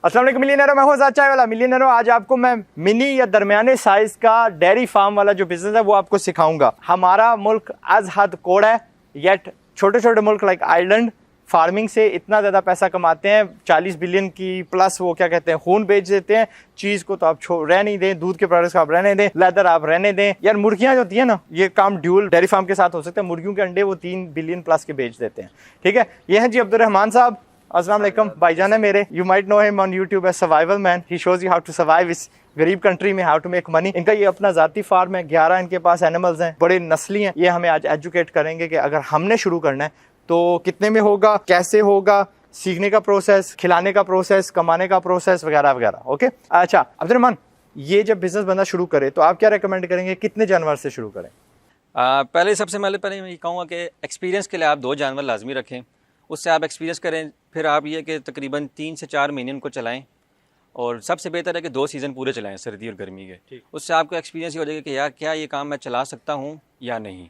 अस्सलाम वालेकुम मिलियनेरो, मैं हूं आज़ाद चाय वाला। मिलियनेरो, आज आपको मैं मिनी या दरमियाने साइज का डेयरी फार्म वाला जो बिजनेस है वो आपको सिखाऊंगा। हमारा मुल्क आज हद कोड़ है, येट छोटे छोटे मुल्क लाइक आयरलैंड फार्मिंग से इतना ज़्यादा पैसा कमाते हैं, 40 बिलियन की प्लस वो क्या कहते हैं खून बेच देते हैं। चीज़ को तो आप रह नहीं दें, दूध के प्रोडक्ट्स आप रहने दें, लेदर आप रहने दें। यार मुर्गियाँ जो होती है ना, ये काम ड्यूल डेयरी फार्म के साथ हो सकता है। मुर्गियों के अंडे वो 3 बिलियन प्लस के बेच देते हैं। ठीक है, ये हैं जी अब्दुर्रहमान साहब। अस्सलाम वालेकुम, भाईजान है मेरे। You might know him on YouTube as survival man. He shows you how to survive इस गरीब कंट्री में, हाउ टू मेक मनी। इनका ये अपना जाती फार्म है, 11 इनके पास एनिमल्स हैं, बड़े नस्ली हैं। ये हमें आज एजुकेट करेंगे कि अगर हमने शुरू करना है तो कितने में होगा, कैसे होगा, सीखने का प्रोसेस, खिलाने का प्रोसेस, कमाने का प्रोसेस वगैरह वगैरह। ओके, अच्छा अब्दुर्रहमान, ये जब बिजनेस बंदा शुरू करे तो आप क्या रिकमेंड करेंगे, कितने जानवर से शुरू करें? पहले सबसे पहले मैं ये कहूँगा कि एक्सपीरियंस के लिए आप 2 जानवर लाजमी रखें। उससे आप एक्सपीरियंस करें, फिर आप ये कि तकरीबन 3 से 4 महीने उनको चलाएं। और सबसे बेहतर है कि 2 सीज़न पूरे चलाएं, सर्दी और गर्मी के। उससे आपको एक्सपीरियंस ये हो जाएगा कि यार क्या ये काम मैं चला सकता हूँ या नहीं।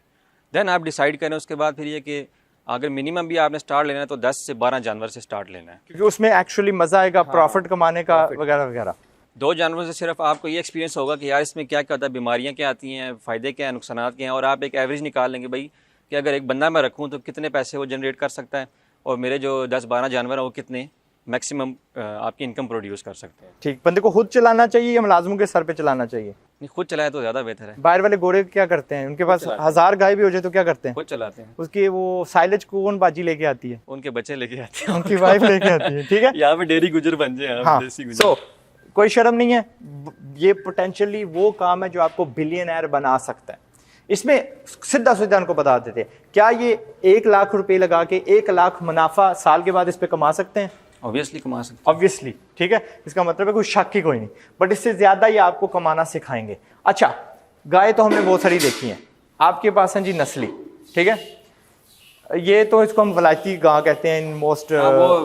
देन आप डिसाइड करें। उसके बाद फिर ये कि अगर मिनिमम भी आपने स्टार्ट लेना है तो 10 से 12 जानवर से स्टार्ट लेना है, क्योंकि उसमें एक्चुअली मजा आएगा, प्रॉफिट कमाने का वगैरह वगैरह। 2 जानवरों से सिर्फ आपको ये एक्सपीरियंस होगा कि यार इसमें क्या क्या होता है, बीमारियां क्या आती हैं, फ़ायदे क्या हैं, नुकसान क्या हैं। और आप एक एवरेज निकाल लेंगे भाई कि अगर एक बंदा मैं रखूँ तो कितने पैसे वो जनरेट कर सकता है, और मेरे जो 10-12 जानवर हैं वो कितने मैक्सिमम आपकी इनकम प्रोड्यूस कर सकते हैं। ठीक, बंदे को खुद चलाना चाहिए या मुलाजमों के सर पे चलाना चाहिए? नहीं, खुद चलाए तो ज़्यादा बेहतर है। बाहर वाले गोरे क्या करते हैं, उनके पास 1000 गाय भी हो जाए तो क्या करते हैं? खुद चलाते हैं। उसकी वो साइलेज कौन बाजी लेके आती है? उनके बच्चे लेके आते हैं, उनकी वाइफ लेके आती है। ठीक है, यहाँ पे डेयरी गुजर बन जाए। हाँ, सो कोई शर्म नहीं है, ये पोटेंशियली वो काम है जो आपको बिलियनर बना सकता है। इसमें सीधा सीधा उनको बता देते हैं, क्या ये 1 लाख रुपए लगा के 1 लाख मुनाफा साल के बाद इस पे कमा सकते हैं? ऑब्वियसली कमा सकते हैं, ऑब्वियसली। ठीक है, इसका मतलब है कोई शक ही कोई नहीं, बट इससे ज्यादा ये आपको कमाना सिखाएंगे। अच्छा, गाय तो हमने बहुत सारी देखी हैं, आपके पास है जी नस्ली। ठीक है, ये तो इसको हम वलायती गाय कहते हैं इन मोस्ट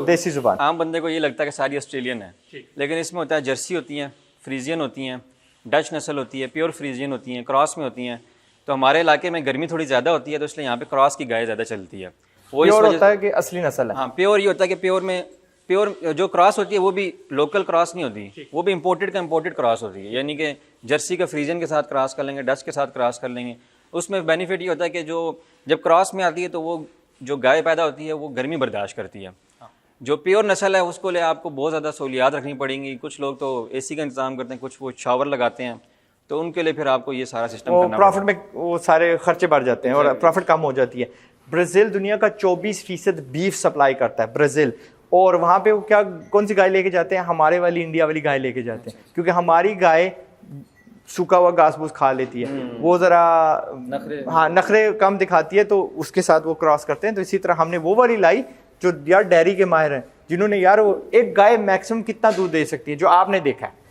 देसी जुबान। आम बंदे को ये लगता है कि सारी ऑस्ट्रेलियन है, लेकिन इसमें होता है जर्सी होती हैं, फ्रीजियन होती हैं, डच नस्ल होती है, प्योर फ्रीजियन होती हैं, क्रॉस में होती हैं। तो हमारे इलाके में गर्मी थोड़ी ज़्यादा होती है तो इसलिए यहाँ पे क्रॉस की गाय ज़्यादा चलती है। वो प्योर होता है कि असली नस्ल है? हाँ, प्योर ये होता है कि प्योर जो क्रॉस होती है वो भी लोकल क्रॉस नहीं होती, वो भी इम्पोर्टेड क्रॉस होती है। यानी कि जर्सी का फ्रीजियन के साथ क्रॉस कर लेंगे, डच के साथ क्रॉस कर लेंगे। उसमें बेनिफिट ये होता है कि जो जब क्रॉस में आती है तो वो जो गाय पैदा होती है वो गर्मी बर्दाश्त करती है। जो प्योर नस्ल है उसको ले आपको बहुत ज़्यादा सहूलियात रखनी पड़ेंगी। कुछ लोग तो एसी का इंतजाम करते हैं, कुछ वो शावर लगाते हैं, तो उनके लिए फिर आपको ये सारा सिस्टम करना प्रॉफिट में वो सारे खर्चे बढ़ जाते हैं और प्रॉफिट कम हो जाती है। ब्राज़ील दुनिया का 24% बीफ सप्लाई करता है, ब्राज़ील। और वहाँ पे वो क्या, कौन सी गाय लेके जाते हैं? हमारे वाली इंडिया वाली गाय लेके जाते हैं, क्योंकि हमारी गाय सूखा हुआ घास फूस खा लेती है, वो जरा नखरे कम दिखाती है, तो उसके साथ वो क्रॉस करते हैं। तो इसी तरह हमने वो वाली लाई जो यार डेयरी के माहिर हैं, जिन्होंने यार वो एक गाय मैक्सिमम कितना दूध दे सकती है, जो आपने देखा है।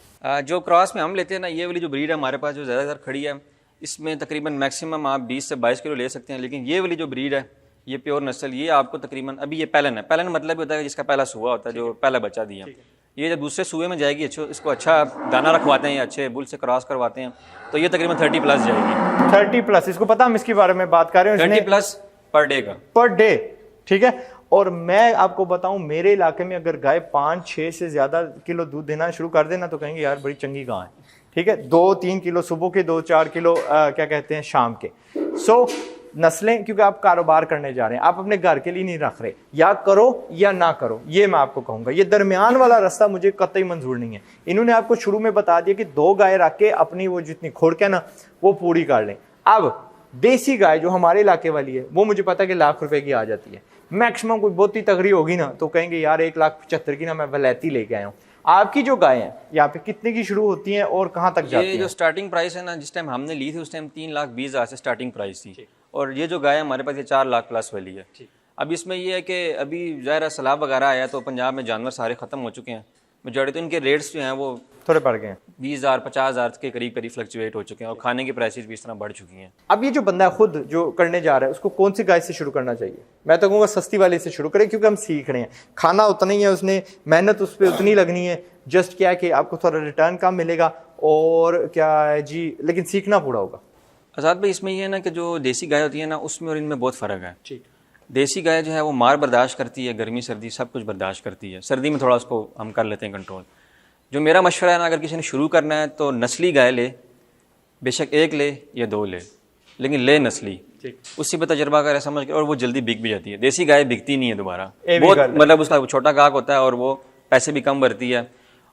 जो क्रॉस में हम लेते हैं ना, ये वाली जो ब्रीड है हमारे पास जो ज़्यादातर खड़ी है, इसमें तकरीबन मैक्सिमम आप 20 से 22 किलो ले सकते हैं। लेकिन ये वाली जो ब्रीड है, ये प्योर नस्ल, ये आपको तकरीबन, अभी ये पैलन है। पैलन मतलब होता है जिसका पहला सूआ होता है, जो पहला बच्चा दिया। ये जब दूसरे सूए में जाएगी, इसको अच्छा दाना रखवाते हैं, अच्छे बुल से क्रॉस करवाते हैं, तो ये तकरीबन 30+ जाएगी। 30+, इसको पता, हम इसके बारे में बात कर रहे हैं। 30+ पर डे का, पर डे। ठीक है, और मैं आपको बताऊं, मेरे इलाके में अगर गाय 5-6 से ज्यादा किलो दूध देना शुरू कर देना तो कहेंगे यार बड़ी चंगी गाय है। ठीक है, 2-3 किलो सुबह के, 2-4 किलो क्या कहते हैं शाम के। सो नस्लें, क्योंकि आप कारोबार करने जा रहे हैं, आप अपने घर के लिए नहीं रख रहे, या करो या ना करो, ये मैं आपको कहूंगा। ये दरमियान वाला रास्ता मुझे कतई मंजूर नहीं है। इन्होंने आपको शुरू में बता दिया कि 2 गाय रख के अपनी वो जितनी खोड़क है ना वो पूरी कर लें। अब देसी गाय जो हमारे इलाके वाली है, वो मुझे पता है कि लाख रुपए की आ जाती है मैक्सिमम। कोई बहुत ही तगड़ी होगी ना तो कहेंगे यार 1,75,000 की ना मैं वलैती लेके आया हूँ। आपकी जो गाय है यहाँ पे कितने की शुरू होती हैं और कहाँ तक जाती हैं? ये जो स्टार्टिंग प्राइस है ना, जिस टाइम हमने ली थी उस टाइम 3,20,000 से स्टार्टिंग प्राइस थी। और ये जो गाय है हमारे पास ये 4 लाख प्लस वाली है। अब इसमें ये है कि अभी ज़ाहिर सैलाब वगैरह आया तो पंजाब में जानवर सारे ख़त्म हो चुके हैं। मेजॉरिटी तो इनके रेट्स जो हैं वो थोड़े बढ़ गए हैं, 20,000 50,000 के करीब फ्लक्चुएट हो चुके हैं, और खाने की प्राइसेस भी इस तरह बढ़ चुकी हैं। अब ये जो बंदा खुद जो करने जा रहा है उसको कौन सी गाय से शुरू करना चाहिए? मैं तो कहूँगा सस्ती वाले से शुरू करें, क्योंकि हम सीख रहे हैं। खाना उतना ही है, उसने मेहनत उस पर उतनी लगनी है, जस्ट क्या है कि आपको थोड़ा रिटर्न कम मिलेगा और क्या है जी, लेकिन सीखना पूरा होगा। आज़ाद भाई, इसमें ये है ना कि जो देसी गाय होती है ना, उसमें और इनमें बहुत फ़र्क है। ठीक, देसी गाय जो है वो मार बर्दाश्त करती है, गर्मी सर्दी सब कुछ बर्दाश्त करती है। सर्दी में थोड़ा उसको हम कर लेते हैं कंट्रोल। जो मेरा मशवरा है ना, अगर किसी ने शुरू करना है तो नस्ली गाय ले, बेशक एक ले या दो ले, लेकिन ले नस्ली, उसी पर तजर्बा करे समझ के, और वो जल्दी बिक भी जाती है। देसी गाय बिकती नहीं है दोबारा, बहुत मतलब उसका छोटा गाहक होता है और वो पैसे भी कम भरती है।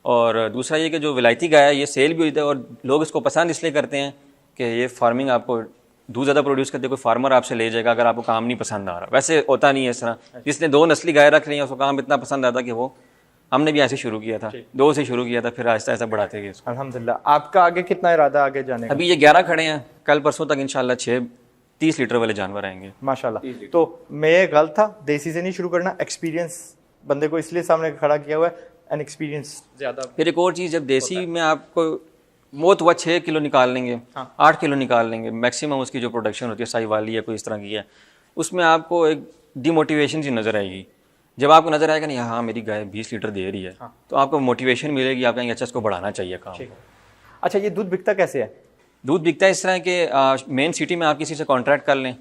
और दूसरा ये कि जो विलायती गाय है ये सेल भी होती है, और लोग इसको पसंद इसलिए करते हैं कि ये फार्मिंग आपको दूध ज़्यादा प्रोड्यूस करते, कोई फार्मर आपसे ले जाएगा अगर आपको काम नहीं पसंद आ रहा। वैसे होता नहीं है इस तरह। जिसने दो नस्ली गाय रख ली है उसको काम इतना पसंद आता कि वो, हमने भी ऐसे शुरू किया था, 2 से शुरू किया था, फिर आहिस्ता आहिस्ता बढ़ाते गए इसको। अल्हम्दुलिल्लाह। आपका आगे कितना इरादा आगे जाने का? अभी ये 11 खड़े हैं, कल परसों तक इंशाल्लाह 30 लीटर वाले जानवर आएंगे माशाल्लाह। तो मैं गलत था, देसी से नहीं शुरू करना, एक्सपीरियंस बंदे को इसलिए सामने खड़ा किया हुआ है, एंड एक्सपीरियंस ज़्यादा। फिर एक और चीज़, जब देसी में आपको बहुत हुआ 6 किलो निकाल लेंगे, 8 किलो निकाल लेंगे मैक्सिमम, उसकी जो प्रोडक्शन होती है साई वाली या कोई इस तरह की है, उसमें आपको एक डिमोटिवेशन सी नज़र आएगी। जब आपको नज़र आएगा नहीं हाँ मेरी गाय 20 लीटर दे रही है, तो आपको मोटिवेशन मिलेगी, आप कहेंगे अच्छा इसको बढ़ाना चाहिए काम। अच्छा, ये दूध बिकता कैसे है? दूध बिकता है इस तरह के मेन सिटी में आप किसी से कॉन्ट्रैक्ट कर लें,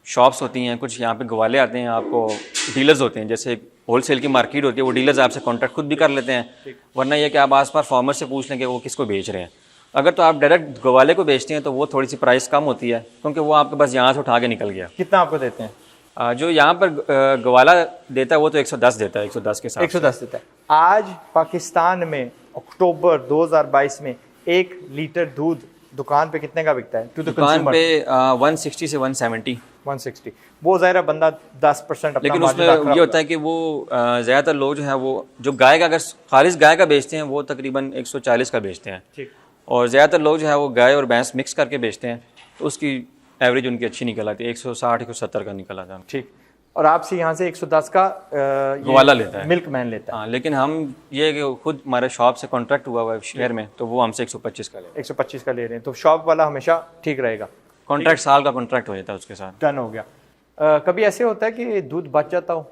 शॉप्स होती हैं कुछ, यहाँ पे गवाले आते हैं, आपको डीलर्स होते हैं, जैसे होलसेल की मार्केट होती है, वो डीलर्स आपसे कॉन्ट्रैक्ट खुद भी कर लेते हैं। वरना ये कि आप आस-पास फार्मर से पूछ लें कि वो किसको बेच रहे हैं। अगर तो आप डायरेक्ट गवाले को बेचते हैं तो वो थोड़ी सी प्राइस कम होती है, क्योंकि वो आपके पास यहाँ से उठा के निकल गया। कितना आपको देते हैं? जो यहाँ पर गवाला देता है वो तो 110 देता है, 110 के साथ 110 देता है। आज पाकिस्तान में अक्टूबर 2022 में 1 लीटर दूध दुकान पे कितने का बिकता है? दुकान पे 160 से 170। 160। वो ज़ाहिर बंदा 10% अपना, लेकिन उसमें ये होता है कि वो ज़्यादातर लोग जो है वो जो गाय का, अगर खालिस गाय का बेचते हैं वो तकरीबन 140 का बेचते हैं, ठीक। और ज़्यादातर लोग जो है वो गाय और भैंस मिक्स करके बेचते हैं, तो उसकी एवरेज उनकी अच्छी निकल आती है, 160 170 का निकल आता है। ठीक। और आपसे यहाँ से 110 का गवाला लेता है, मिल्क मैन लेता है। हाँ, लेकिन हम ये कि खुद हमारे शॉप से कॉन्ट्रैक्ट हुआ हुआ है शहर में, तो वो हमसे 125 का ले रहे हैं। 125 का ले रहे हैं, तो शॉप वाला हमेशा ठीक रहेगा। कॉन्ट्रैक्ट साल का कॉन्ट्रैक्ट हो जाता है उसके साथ। डन हो गया। कभी ऐसे होता है कि दूध बच जाता हो?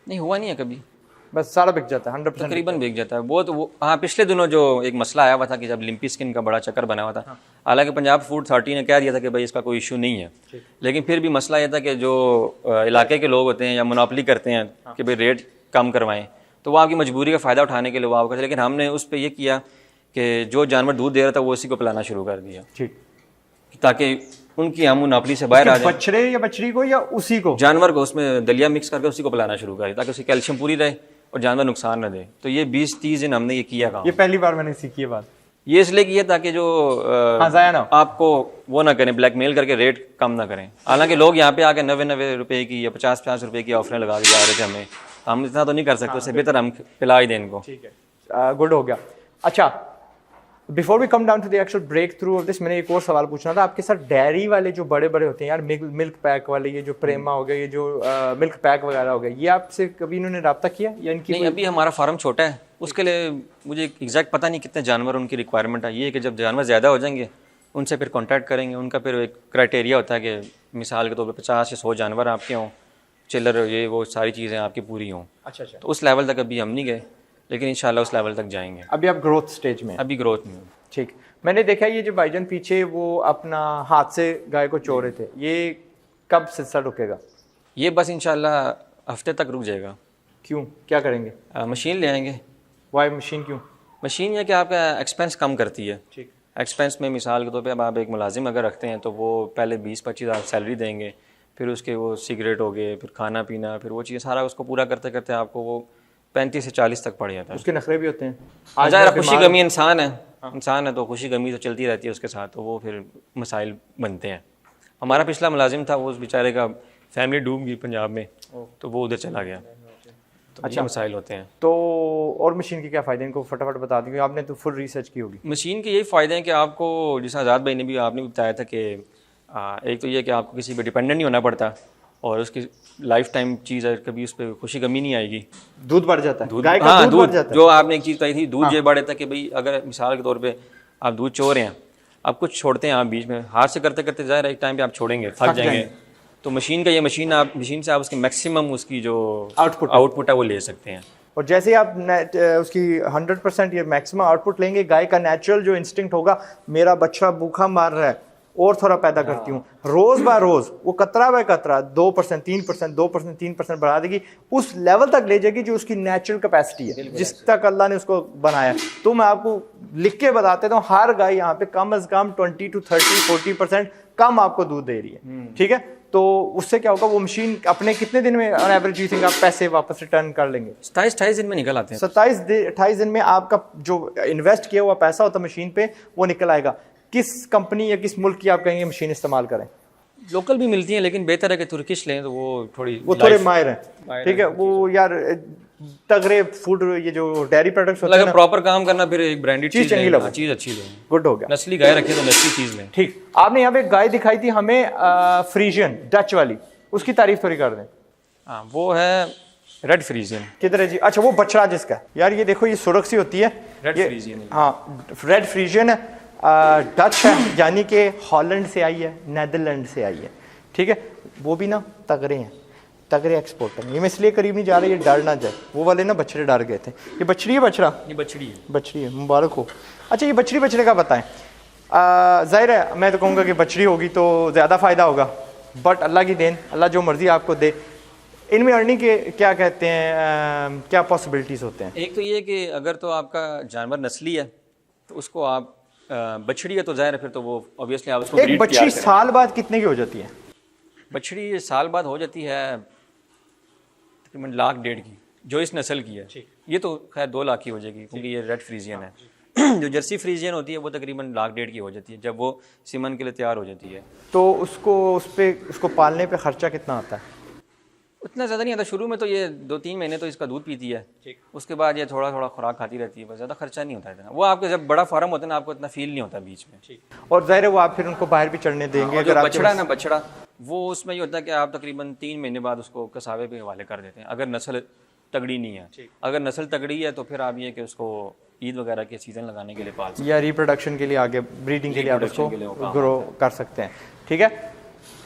नहीं, हुआ नहीं है कभी, बस सारा बिक जाता है, 100% तकरीबन बिक जाता है। वो हाँ, पिछले दिनों जो एक मसला आया हुआ था कि जब लिम्पी स्किन का बड़ा चक्कर बना हुआ था, हालांकि पंजाब फूड अथॉरिटी ने कह दिया था कि भाई इसका कोई इशू नहीं है, लेकिन फिर भी मसला यह था कि जो इलाके के लोग होते हैं या मोनोपोली करते हैं कि भाई रेट कम करवाएं, तो वो आपकी मजबूरी का फ़ायदा उठाने के लिए वो आपको, लेकिन हमने उस पर यह किया कि जो जानवर दूध दे रहा था वो उसी को पिलाना शुरू कर दिया, ठीक, ताकि उनकी हम मोनोपोली से बाहर आ जाए। बछड़े या बछड़ी को या उसी को? जानवर को, उसमें दलिया मिक्स करके उसी को पिलाना शुरू करें ताकि उसकी कैल्शियम पूरी रहे और जानवर नुकसान न दे। तो ये 20-30 दिन हमने ये किया काम। ये पहली बार मैंने सीखी है बात। ये इसलिए किया ताकि जो ज़ाया ना आपको वो ना करें, ब्लैकमेल करके रेट कम ना करें। हालांकि लोग यहाँ पे आके 90-90 रुपए की या 50-50 रुपए की ऑफरें लगा के जा रहे थे, हम इतना तो नहीं कर सकते, उससे बेहतर हम पिला ही दें इनको। ठीक है, गुड हो गया। अच्छा, before we come down to the actual break through of this, मैंने एक और सवाल पूछना था आपके साथ। डेयरी वाले जो बड़े बड़े होते हैं यार, मिल्क पैक वाले, ये जो प्रेमा हो गया, ये जो मिल्क पैक वगैरह हो गया, ये आपसे कभी इन्होंने रब्ता किया या इनकी? नहीं, अभी हमारा फार्म छोटा है, उसके लिए मुझे एग्जैक्ट पता नहीं कितने जानवर उनकी रिक्वायरमेंट है। ये है कि जब जानवर ज़्यादा हो जाएंगे उनसे फिर कॉन्टैक्ट करेंगे। उनका फिर एक क्राइटेरिया होता है कि मिसाल के तौर पर 50 या 100 जानवर आपके हों, चिल्लर ये वो सारी चीज़ें आपकी पूरी हों। अच्छा, तो उस लेवल तक अभी हम नहीं गए, लेकिन इंशाल्लाह उस लेवल तक जाएंगे। अभी आप ग्रोथ स्टेज में? अभी ग्रोथ में। ठीक। मैंने देखा ये जो भाईजान पीछे वो अपना हाथ से गाय को चो रहे थे, ये कब सिलसिला रुकेगा? ये बस इंशाल्लाह हफ्ते तक रुक जाएगा। क्यों, क्या करेंगे? मशीन ले आएंगे। वाई मशीन क्यों? मशीन ये कि आपका एक्सपेंस कम करती है। ठीक। एक्सपेंस में मिसाल के तौर पे अब आप एक मुलाजिम अगर रखते हैं तो वो पहले 20-25 आप सैलरी देंगे, फिर उसके वो सिगरेट हो गए, फिर खाना पीना, फिर वो चीज़ सारा उसको पूरा करते करते आपको वो 35 से 40 तक पड़ जाता है। उसके नखरे भी होते हैं। आज खुशी गमी इंसान है, इंसान है तो खुशी गमी तो चलती रहती है उसके साथ, तो वो फिर मसाइल बनते हैं। हमारा पिछला मुलाजिम था, वो उस बेचारे का फैमिली डूब गई पंजाब में, तो वो उधर चला गया। तो अच्छा मसाइल होते हैं। तो और मशीन के क्या फ़ायदे इनको फटाफट बता दीजिए, आपने तो फुल रिसर्च की होगी। मशीन के यही फ़ायदे हैं कि आपको, जैसा आज़ाद भाई ने भी आपने भी बताया था कि एक तो ये कि आपको किसी पर डिपेंडेंट नहीं होना पड़ता, और उसकी लाइफ टाइम चीज़ है, कभी उस पर खुशी गमी नहीं आएगी। दूध बढ़ जाता है, दूध, गाय का हाँ, दूध बढ़ जाता है। जो आपने एक चीज़ बताई थी, दूध ये बढ़ जाता है कि भाई अगर मिसाल के तौर पे आप दूध चो रहे हैं, आप कुछ छोड़ते हैं, आप बीच में हाथ से करते करते जा रहे, एक टाइम पे आप छोड़ेंगे, थक जाएंगे। तो मशीन का ये मशीन से आप उसकी मैक्सिमम उसकी जो आउटपुट है वो ले सकते हैं। और जैसे आप उसकी 100% ये मैक्सिमम आउटपुट लेंगे, गाय का नेचुरल जो इंस्टिंक्ट होगा, मेरा बच्चा भूखा मार रहा है, और थोड़ा पैदा करती हूँ, रोज बाय रोज वो कतरा बाय कतरा 2%, 3%, 2%, 3% बढ़ा देगी, उस लेवल तक ले जाएगी जो उसकी नेचुरल कैपेसिटी है, जिस तक अल्लाह ने उसको बनाया। तो मैं आपको लिख के बता देता हूँ, हर गाय यहाँ पे कम अज कम 20 to 30, 40% कम आपको दूध दे रही है, ठीक है। तो उससे क्या होगा, वो मशीन अपने कितने दिन में ऑन एवरेज यू थिंक आप पैसे वापस रिटर्न कर लेंगे? 27-28 दिन में निकल आते हैं। 27-28 दिन में आपका जो इन्वेस्ट किया हुआ पैसा होता है मशीन पे वो निकल आएगा। किस कंपनी या किस मुल्क की आप कहेंगे मशीन इस्तेमाल करें? लोकल भी मिलती हैं, लेकिन बेहतर है कि तुर्किश लें, तो वो थोड़े माहिर हैं, ठीक है। वो यार तगड़े फूड, ये जो डेयरी प्रोडक्ट्स होते हैं ना, प्रॉपर काम करना, फिर एक ब्रांडेड चीज लें, चीज अच्छी लें, गुड हो गया। नस्ली गाय रखे तो नस्ली चीज लें। ठीक, आपने यहाँ पे गाय दिखाई थी हमें फ्रीजियन डच वाली, उसकी तारीफ थोड़ी कर दें। हाँ, वो है रेड फ्रीजियन। किधर है जी? अच्छा, वो बछड़ा जिसका, यार ये देखो, ये सुर्ख सी होती है, रेड फ्रीजियन। हाँ, रेड फ्रीजियन डच है, यानी कि हॉलैंड से आई है, नीदरलैंड से आई है, ठीक है। वो भी ना तगड़े हैं, तगड़े एक्सपोर्टर हैं। ये मैं इसलिए करीब नहीं जा रहा, ये डर ना जाए, वो वाले ना बछड़े डर गए थे। ये बछड़ी है, बछड़ा? ये बछड़ी है। बछड़ी है, मुबारक हो। अच्छा, ये बछड़ी बछड़े का बताएं। जाहिर है मैं तो कहूँगा कि बछड़ी होगी तो ज़्यादा फ़ायदा होगा, बट अल्लाह की देन, अल्लाह जो मर्ज़ी आपको दे। इनमें अर्निंग के क्या कहते हैं, क्या पॉसिबिलिटीज़ होते हैं? एक तो ये कि अगर तो आपका जानवर नस्ली है तो उसको आप बछड़ी है तो जाहिर है फिर तो वो ऑब्वियसली आप उसको एक बछड़ी साल बाद कितने की हो जाती है? बछड़ी साल बाद हो जाती है तकरीबन 1.5 लाख की, जो इस नस्ल की है। ये तो खैर 2 लाख की हो जाएगी क्योंकि ये रेड फ्रीजियन है। जो जर्सी फ्रीजियन होती है वो तकरीबन 1.5 लाख की हो जाती है जब वो सीमन के लिए तैयार हो जाती है। तो उसको पालने पे खर्चा कितना आता है? उतना ज़्यादा नहीं आता। शुरू में तो ये 2-3 महीने तो इसका दूध पीती है, उसके बाद ये थोड़ा थोड़ा खुराक खाती रहती है, बस ज़्यादा खर्चा नहीं होता इतना। वो आपके जब बड़ा फार्म होता है ना, आपको इतना फील नहीं होता बीच में। और जाहिर है वो आप फिर उनको बाहर भी चढ़ने देंगे। अगर बछड़ा ना, बछड़ा वो उसमें ये होता है कि आप तकरीबन 3 महीने बाद उसको कसावे पे हवाले कर देते हैं अगर नस्ल तगड़ी नहीं है। अगर नस्ल तगड़ी है तो फिर आप ये कि उसको ईद वगैरह के सीज़न लगाने के लिए पाल सकते हैं या रिप्रोडक्शन के लिए, आगे ब्रीडिंग के लिए आप उसको ग्रो कर सकते हैं, ठीक है।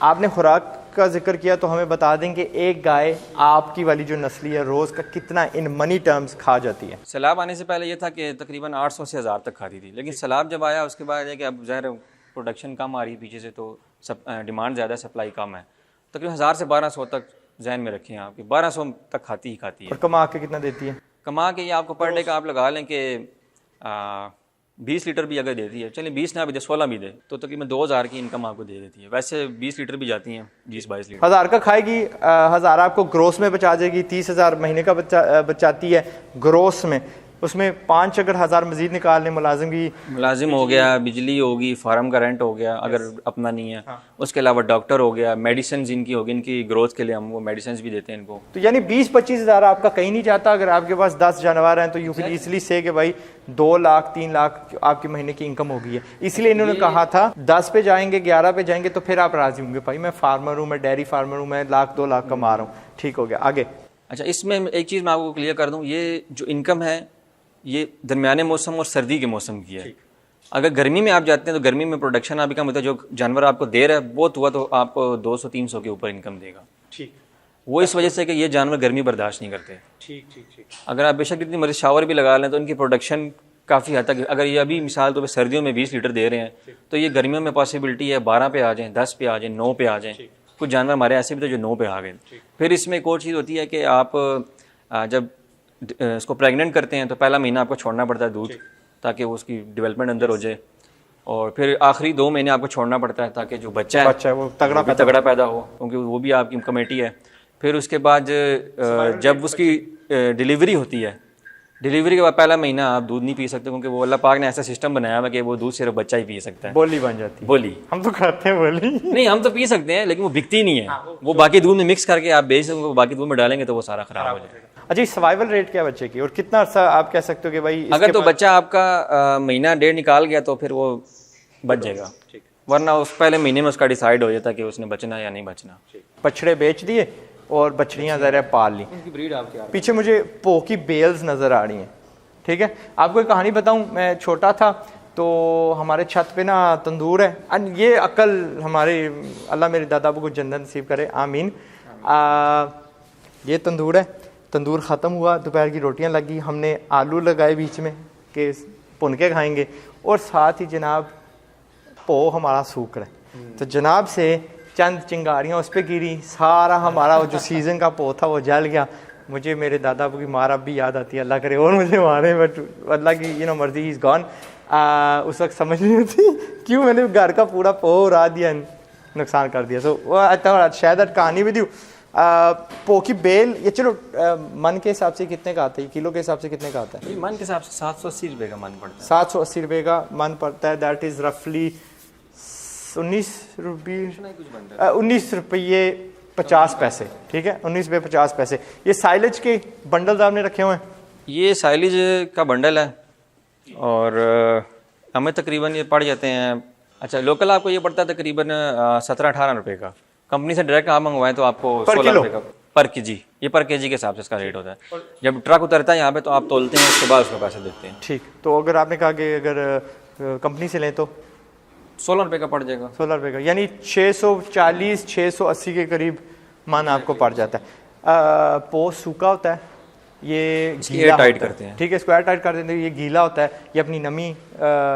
आपने खुराक का जिक्र किया तो हमें बता दें कि एक गाय आपकी वाली जो नस्ली है रोज़ का कितना इन मनी टर्म्स खा जाती है? सैलाब आने से पहले ये था कि तकरीबन 800 से 1000 तक खाती थी, लेकिन सैलाब जब आया उसके बाद है कि अब ज़ाहिर प्रोडक्शन कम आ रही है पीछे से, तो डिमांड ज़्यादा, सप्लाई कम है। तकरीबन 1000 से 1200 तक जहन में रखें आपकी, 1200 तक खाती ही खाती है। और कमा के कितना देती है? कमा के ये आपको पर डे का आप लगा लें कि 20 लीटर भी अगर देती है, चलिए 20 ना भी दे, 16 भी दे, तो तकरीबन 2000 की इनकम आपको दे देती है। वैसे 20 लीटर भी जाती हैं, 20-22 लीटर। 1000 का खाएगी, 1000 आपको ग्रोस में बचा देगी, 30,000 महीने का बचाती है ग्रोस में। उसमें 5 अगर 1000 मजीद निकाल लें, मुलाजिम हो गया, बिजली होगी, फार्म का रेंट हो गया अगर अपना नहीं है, उसके अलावा डॉक्टर हो गया, मेडिसिन जिनकी होगी, इनकी ग्रोथ के लिए हम वो मेडिसिन भी देते हैं इनको। तो यानी 20-25 हज़ार आपका कहीं नहीं जाता। अगर आपके पास 10 जानवर हैं तो यू कैन ईजिली से कि भाई 2 लाख 3 लाख आपकी महीने की इनकम होगी है। इसलिए इन्होंने कहा था 10 पे जाएंगे, 11 पे जाएंगे तो फिर आप राजी होंगे, भाई मैं फार्मर हूँ, मैं डेयरी फार्मर हूँ, मैं 1-2 लाख कमा रहा हूँ, ठीक हो गया। आगे अच्छा, इसमें एक चीज़ मैं आपको क्लियर कर दूँ, ये जो इनकम है ये दरमियाने मौसम और सर्दी के मौसम की है। अगर गर्मी में आप जाते हैं तो गर्मी में प्रोडक्शन आपका कम होता है, जो जानवर आपको दे रहा है बहुत हुआ तो आपको 200-300 के ऊपर इनकम देगा। ठीक, वो इस वजह से कि ये जानवर गर्मी बर्दाश्त नहीं करते। ठीक। अगर आप बेशक इतनी मर्जी शावर भी लगा लें तो इनकी प्रोडक्शन काफ़ी हद तक, अगर ये अभी मिसाल तो सर्दियों में 20 लीटर दे रहे हैं तो ये गर्मियों में पॉसिबिलिटी है 12 पे आ जाएँ, 10 पे आ जाएँ, 9 पे आ जाएँ। कुछ जानवर हमारे ऐसे भी तो जो 9 पे आ गए। फिर इसमें एक और चीज़ होती है कि आप जब इसको प्रेग्नेंट करते हैं तो पहला महीना आपको छोड़ना पड़ता है दूध, ताकि वो उसकी डेवलपमेंट अंदर हो जाए, और फिर आखिरी 2 महीने आपको छोड़ना पड़ता है ताकि जो बच्चा है वो तगड़ा पैदा हो, क्योंकि वो भी आपकी कमेटी है। फिर उसके बाद जब उसकी डिलीवरी होती है, डिलीवरी के बाद पहला महीना आप दूध नहीं पी सकते, क्योंकि वो अल्लाह पाक ने ऐसा सिस्टम बनाया हुआ कि वो दूध सिर्फ बच्चा ही पी सकता है। बोली बन जाती है। बोली हम तो खाते हैं बोली। नहीं, हम तो पी सकते हैं लेकिन वो बिकती नहीं है। वो बाकी दूध में मिक्स करके आप बेच सकते, बाकी दूध में डालेंगे तो वो सारा खराब हो जाएगा। अच्छा, सर्वाइवल रेट क्या बच्चे की, और कितना अर्सा आप कह सकते हो कि भाई अगर तो बच्चा आपका महीना 1.5 निकाल गया तो फिर वो बच जाएगा, वरना उस पहले महीने में उसका डिसाइड हो जाता कि उसने बचना या नहीं बचना। बछड़े बेच दिए और बछड़ियाँ ज़रा पाल ली। ब्रीड आपके पीछे मुझे पो की बेल्स नज़र आ रही हैं, ठीक है। आपको एक कहानी बताऊं, मैं छोटा था तो हमारे छत पे ना तंदूर है, और ये अकल हमारे, अल्लाह मेरे दादा अबू को जन्नत नसीब करे, आमीन। ये तंदूर है, तंदूर ख़त्म हुआ, दोपहर की रोटियां लगी, हमने आलू लगाए बीच में कि भुन के खाएंगे, और साथ ही जनाब पो हमारा सूख रहा है। तो जनाब से चंद चिंगारियाँ उस पर गिरी, सारा हमारा वो जो सीज़न का पौ था वो जल गया। मुझे मेरे दादा की मार अब भी याद आती है, अल्लाह करे और मुझे मारे, बट अल्लाह की मर्जी, इज़ गॉन। उस वक्त समझ नहीं होती क्यों मैंने घर का पूरा पो उड़ा दिया, नुकसान कर दिया। सो शायद कहानी विद यू पो की बेल, ये चलो मन के हिसाब से कितने का आता है, किलो के हिसाब से कितने का आता है? मन के हिसाब से 780 रुपये का मन पड़ता है। 780 रुपये का मन पड़ता है, दैट इज़ रफली 19 रुपये 50 पैसे, ठीक है, 19 रुपये 50 पैसे। ये साइलेज के बंडल्स आपने रखे हुए हैं? ये साइलेज का बंडल है और हमें तकरीबन ये पड़ जाते हैं, अच्छा लोकल आपको ये पड़ता है तकरीबन 17-18 रुपये का। कंपनी से डायरेक्ट आप मंगवाएं तो आपको 16 रुपये का पर केजी, ये पर केजी के हिसाब से इसका रेट होता है। जब ट्रक उतरता है यहाँ पे तो आप तोलते हैं, उसके बाद उसको पैसे देते हैं। ठीक, तो अगर आपने कहा कि अगर कंपनी से लें तो 16 रुपये का पड़ जाएगा। 16 रुपये का, यानी 640-680 के करीब मन आपको पड़ जाता है। पोस्ट सूखा होता है, ये गीला टाइट होता है, करते हैं, ठीक है, इसको एयर टाइट कर देते हैं। ये गीला होता है, ये अपनी नमी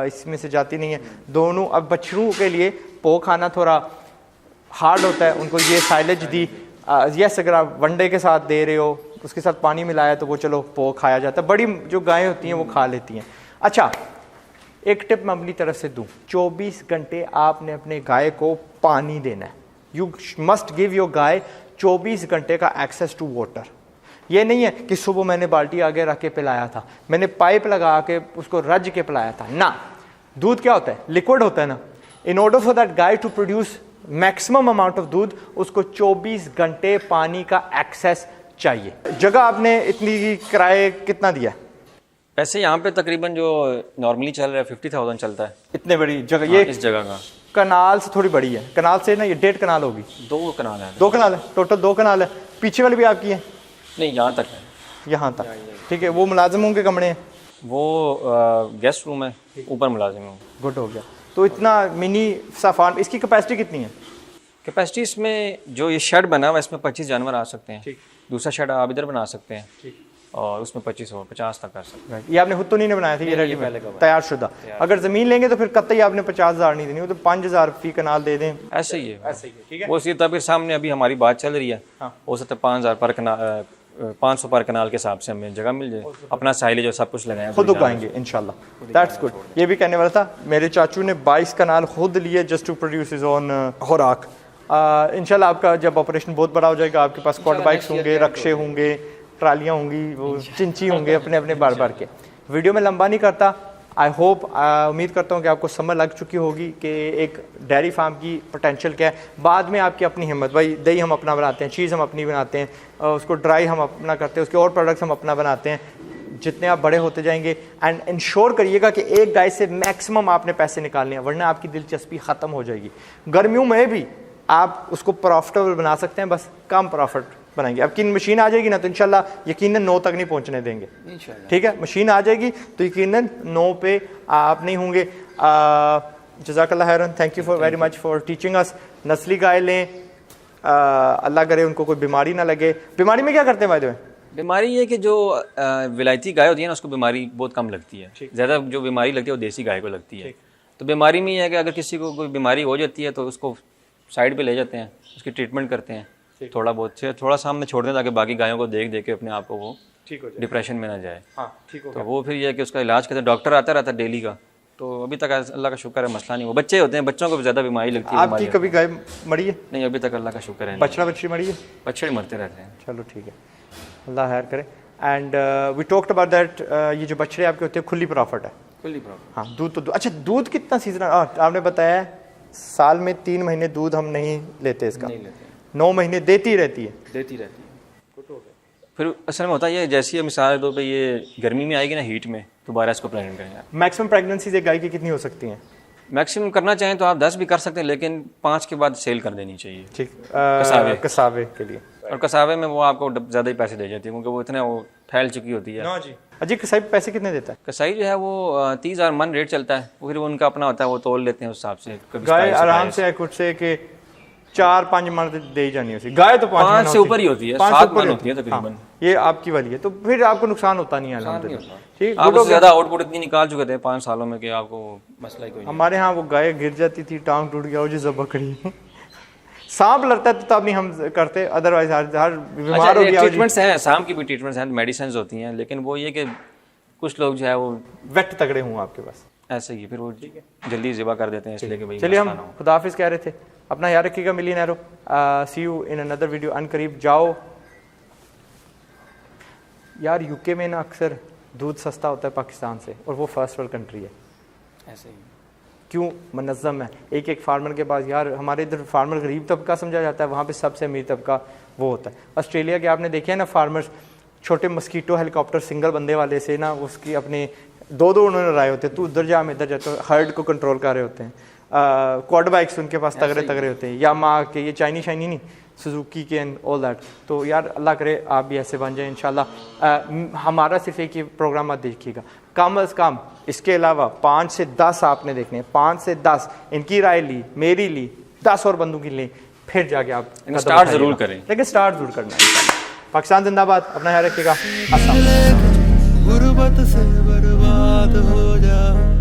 इसमें से जाती नहीं है दोनों। अब बछड़ों के लिए पो खाना थोड़ा हार्ड होता है, उनको ये साइलेज दी। यस, अगर आप वनडे के साथ दे रहे हो, उसके साथ पानी मिलाया तो वो चलो पो खाया जाता है, बड़ी जो गायें होती हैं वो खा लेती हैं। अच्छा, एक टिप मैं अपनी तरफ से दूं, 24 घंटे आपने अपने गाय को पानी देना है। You must give your guy 24 घंटे का एक्सेस टू वाटर। ये नहीं है कि सुबह मैंने बाल्टी आगे रख के पिलाया था, मैंने पाइप लगा के उसको रज के पिलाया था ना। दूध क्या होता है? लिक्विड होता है ना। इन ऑर्डर फॉर दैट गाय to produce maximum amount of दूध, उसको 24 घंटे पानी का एक्सेस चाहिए। जगह आपने इतनी किराए कितना दिया? वैसे यहाँ पे तकरीबन जो नॉर्मली चल रहा है 50,000 चलता है। इतने बड़ी जगह, ये इस जगह का कनाल से थोड़ी बड़ी है, कनाल से ना ये 1.5 कनाल होगी। 2 कनाल है। 2 कनाल है टोटल, 2 कनाल है। पीछे वाली भी आपकी है? नहीं, यहाँ तक है, यहाँ तक, ठीक है। वो मुलाजिम होंगे कमरे हैं? वो गेस्ट रूम है, ऊपर मुलाजिम हूँ। गुड हो गया। तो इतना मिनी सा फार्म, इसकी कैपेसिटी कितनी है? कैपेसिटी इसमें जो ये शेड बना हुआ है इसमें 25 जानवर आ सकते हैं। दूसरा शेड आप इधर बना सकते हैं और उसमें 25 और 50 तक कर सकते हैं। ये आपने खुद तो नहीं बनाया था? ये रेडी तैयार शुदा। अगर जमीन लेंगे तो फिर कतई आपने 50,000 नहीं देनी, वो तो 5,000 फी कनाल दे दें। ऐसे ही है, ठीक है। वो इसी तरह फिर सामने अभी हमारी बात चल रही है, हो सकता है 5,000 पर कनाल, 500 पर कनाल के हिसाब से हमें जगह मिल जाए, अपना साइलेज और सब कुछ लगाएं, खुद उगाएंगे इंशाल्लाह। That's good. ये भी कहने वाला था, मेरे चाचू ने 22 कनाल खुद लिए just to produce his own खुराक। इंशाल्लाह आपका जब ऑपरेशन बहुत बड़ा हो जाएगा, आपके पास क्वाड बाइक्स होंगे, रक्शे होंगे, ट्रालियाँ होंगी, वो चिंची होंगे अपने अपने बार बार के। वीडियो में लंबा नहीं करता। आई होप, उम्मीद करता हूँ कि आपको समझ लग चुकी होगी कि एक डेयरी फार्म की पोटेंशियल क्या है। बाद में आपकी अपनी हिम्मत, भाई दही हम अपना बनाते हैं, चीज़ हम अपनी बनाते हैं, उसको ड्राई हम अपना करते हैं, उसके और प्रोडक्ट्स हम अपना बनाते हैं। जितने आप बड़े होते जाएंगे, एंड इंश्योर करिएगा कि एक गाय से मैक्सिमम आपने पैसे निकालने हैं, वरना आपकी दिलचस्पी ख़त्म हो जाएगी। गर्मियों में भी आप उसको प्रॉफिटेबल बना सकते हैं, बस कम प्रॉफिट बनाएंगे। अब की मशीन आ जाएगी ना तो इंशाल्लाह यकीनन 9 तक नहीं पहुंचने देंगे, ठीक है। मशीन आ जाएगी तो यकीनन 9 पे आप नहीं होंगे। जज़ाकल्लाह खैरन, thank you for very much for teaching us. नस्ली गाय लें, अल्लाह करे उनको कोई बीमारी ना लगे। बीमारी में क्या करते हैं भाई? बीमारी ये कि जो विलायती गाय होती है ना, उसको बीमारी बहुत कम लगती है। ज़्यादा जो बीमारी लगती है वो देसी गाय को लगती है। तो बीमारी में ये है कि अगर किसी को कोई बीमारी हो जाती है तो उसको साइड पे ले जाते हैं, उसकी ट्रीटमेंट करते हैं थोड़ा बहुत से, थोड़ा सामने छोड़ दें ताकि बाकी गायों को देख देख के अपने आप को वो ठीक हो जाए, डिप्रेशन में ना जाए। ठीक हो। तो वो फिर ये है कि उसका इलाज करते हैं, डॉक्टर आता रहता है डेली का। तो अभी तक अल्लाह का शुक्र है मसला नहीं। वो बच्चे होते हैं, बच्चों को ज़्यादा बीमारी लगती है। आपकी कभी गाय मरी है? नहीं, अभी तक अल्लाह का शुक्र है। बछड़ा बछड़ी मरी है? बच्चे मरते रहते हैं। चलो ठीक है, अल्लाह खैर करे। And we talked about that, ये जो बछड़े आपके होते हैं खुली प्रॉफिट है? खुली प्रॉफिट, हाँ। दूध तो अच्छा, दूध कितना सीजन? आपने बताया साल में 3 महीने दूध हम नहीं लेते, इसका नहीं लेते, 9 महीने देती रहती है। फिर असल में होता है ये, जैसी मिसाल दो पे ये गर्मी में आएगी ना, हीट में, दोबारा इसको प्रेगनेंट करेंगे। मैक्सिमम प्रेगनेंसीज एक गाय की कितनी हो सकती हैं? मैक्सिमम करना चाहें तो आप 10 भी कर सकते हैं, लेकिन 5 के बाद सेल कर देनी चाहिए। ठीक, कसावे के लिए। और कसावे में वो आपको ज़्यादा ही पैसे दे जाती है क्योंकि वो इतने वो फैल चुकी होती है। अजी कसाई पैसे कितने देता है? कसाई जो है वो 30,000 मन रेट चलता है, फिर उनका अपना होता है, वो तोल लेते हैं उस हिसाब से। गाय आराम से कुछ से कि 4-5 मन दे ही जानी उसी गाय तो 5 5 से ऊपर ही होती है, 7 मन होती है तकरीबन। हाँ, ये आपकी वाली है तो फिर आपको नुकसान होता नहीं है अल्हम्दुलिल्लाह। ठीक, आप उससे ज्यादा आउटपुट इतनी निकाल चुके थे 5 सालों में कि आपको मसला ही कोई नहीं। हमारे यहाँ वो गाय गिर जाती थी, टांग टूट गया, वो जो बकरी सांप लड़ता है तो तब नहीं हम करते, अदरवाइज हर बीमार हो गया। ट्रीटमेंट्स हैं, सांप की भी ट्रीटमेंट्स हैं, मेडिसिन होती हैं, लेकिन वो ये कि कुछ लोग जो है वो वेट तगड़े हुए आपके पास ऐसे ही फिर वो जल्दी ज़िबा कर देते हैं इसलिए कि भाई चलिए मसला हम ना हो। खुदाफिज कह रहे थे, अपना याद रखिएगा मिलियनेरो। सी यू इन अनदर वीडियो। अनकरीब जाओ यार, यूके में ना अक्सर दूध सस्ता होता है पाकिस्तान से, और वो फर्स्ट वर्ल्ड कंट्री है, ऐसे ही क्यों मुनज़्ज़म है। एक एक फार्मर के पास, यार हमारे इधर फार्मर गरीब तबका समझा जाता है, वहाँ पे सबसे अमीर तबका वो होता है। ऑस्ट्रेलिया के आपने देखे हैं ना फार्मर्स, छोटे मस्कीटो हेलीकॉप्टर सिंगल बंदे वाले से ना उसकी अपने 2-2 उन्होंने लगाए होते हैं, तू उधर जा मैं इधर जा, तो हर्ड को कंट्रोल कर रहे होते हैं। क्वाड बाइक्स उनके पास तगड़े तगड़े होते हैं, यामाहा के, ये चाइनी शाइनी नहीं, सुजुकी के एंड ऑल दैट। तो यार अल्लाह करे आप भी ऐसे बन जाए इंशाल्लाह। हमारा सिर्फ एक ही प्रोग्राम मत देखिएगा, कम अज़ कम इसके अलावा 5 से 10 आपने देखने, 5 से 10 इनकी राय ली, मेरी ली, 10 और बंदों की ली, फिर जाके आप स्टार्ट जरूर करें, लेकिन स्टार्ट जरूर करना है। पाकिस्तान जिंदाबाद, अपना ख्याल रखिएगा। अस्सलाम। गुर्बत से बर्बाद हो जा।